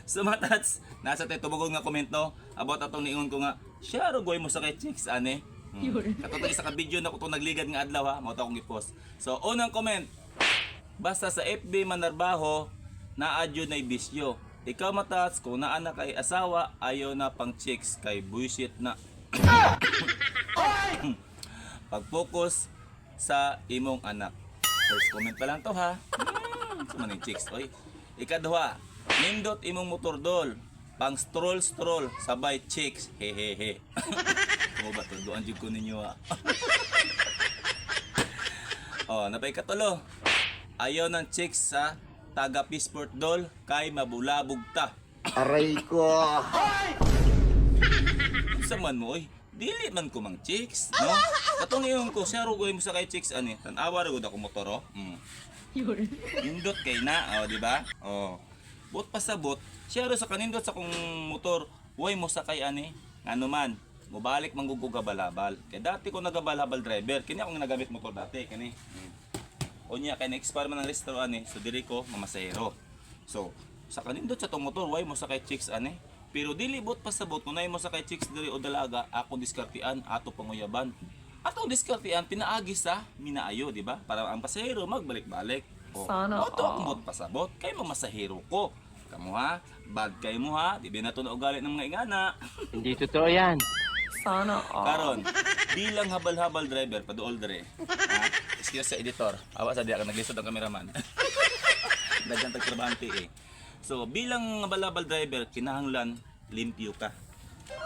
So mga tats, nasa tayo tubugong nga komento about atong niingon ko nga, siya rugoy mo sa kay chicks, ane. Katotoo isa ka video na ko itong nagligad nga adlaw ha, mao ta akong i-post. So unang comment, basta sa FB manarbaho, naadyo na bisyo. Ikaw matats, kung naa na kay asawa, ayaw na pang chicks, kay bullshit na. Pag-focus sa imong anak. First comment pa lang to ha. Suman yung chicks, oy. Ikaduha, nindot imong motor dol. Pang stroll sabay chicks. Hehehe. Mo ba to doan jud ko ninyo ha. Oh, napay katulo. Ayaw ng chicks sa taga Peaceport dol kay mabulabog ta. Aray ko. Sa man mo oy. Dili man ko mang chicks, no? Katong iyon ko, siya rugoy mo sa kay chicks ani. Tan-awa ra gud ako motor oh. Nindot kay na, oh, di ba? Oh. Bot pa sa bot, siya ro sa kanindot sa kong motor, huwag mo sa kay ani. Ngano man, mobalik mangguguga balabal. Kay dati ko nagabalabal driver, kini akong nagamit motor dati kani. Unya kay na-expire man ang restro ani, so diri ko mamasahero. So, sa kanindot sa tong motor, huwag mo sa kay chicks ani. Pero dili bot pa sa bot, kung naay mo sa kay chicks diri o dalaga, ako diskartian, ato panguyaban. Atong diskartian, pinaagi sa minaayo, di ba? Para ang pasahero magbalik-balik. O, Sana ato akong bot pa sa bot, kay mamasahero ko. Kamu ha, bad kay mo ha, di ba na ito na ugali ng mga ingana. Hindi totoo yan. Sana Karon, bilang habal-habal driver, paduol dire. Ha? Excuse sa editor, awa sa diya ka naglisod ang kameraman. Dagan tagtrabante eh. So, bilang habal-habal driver, kinahanglan limpyo ka.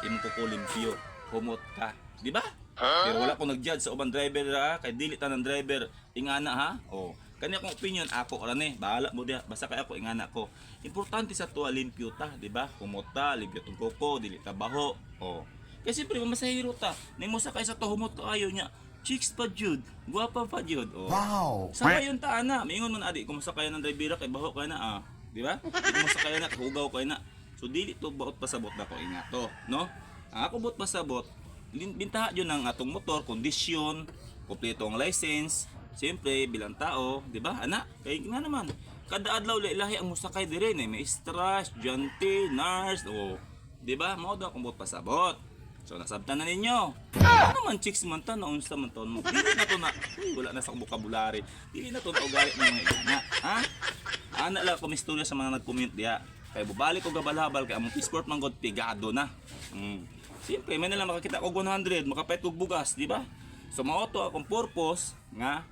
Imong ko limpyo, humot ka, di ba? Pero wala ko nag-judge sa ubang driver ha, kay dili tanan driver ingana ha. Oh, kani akong opinion ako ra ni, bahala mo diha, basta kay ako ingana ko. Importante sa tuwa limpyo ta, di ba? Humot ta, limpyo tong koko, dili ta baho. Oh. Kasi siyempre masahiro ta. Nimo sa kay sa to humot ka ayaw niya. Chicks pa jud, guwapa pa jud. Oh. Wow. Sa kayon ta ana, mingon man adi kung masakayan ng driver kay baho kay na ah. Di ba? Kung masakayan na hugaw kay na. So dili to baot pasabot na ko ingato, no? Ang ako bot pasabot, bintaha yun ang atong motor, kondisyon, kompleto ang license, siyempre bilang tao, di ba? Ana, kay nga naman, kada adlaw lahi ang musakay dire na may strash, jante, nurse, oh, di ba? Mao daw akong bot pasabot. So nasabtan na ninyo. Ano man chicks man ta, naunsa man to mo. Dili na to na, wala na sa vocabulary. Dili na to na ugali ng mga igana, ha? Ana lang ko istorya sa mga nag-comment diya. Kay bubalik ko gabal-habal kay among sport man god pigado na. Siyempre, may nalang makakita ko 100, makapait og bugas, di ba? So mao to akong purpose nga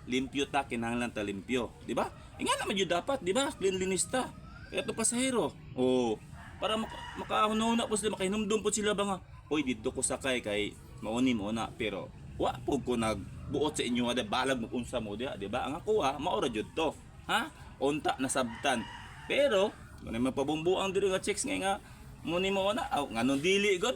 limpyo ta, kinahanglan ta limpyo, di ba? Nga naman yun dapat, di ba? Cleanliness ta. Kaya to pasahero. Oh, para makahuna po sila, makahinumdum po sila ba nga, oy dito ko sakay kay mauni mo na, pero wa po ko nagbuot sa inyo nga balag mo unsa mo diha, di ba? Ang ako maora jud to. Ha? Unta nasabtan. Pero kung may mapabumbuang diri nga chicks nga muni mo na, aw nganon dili god.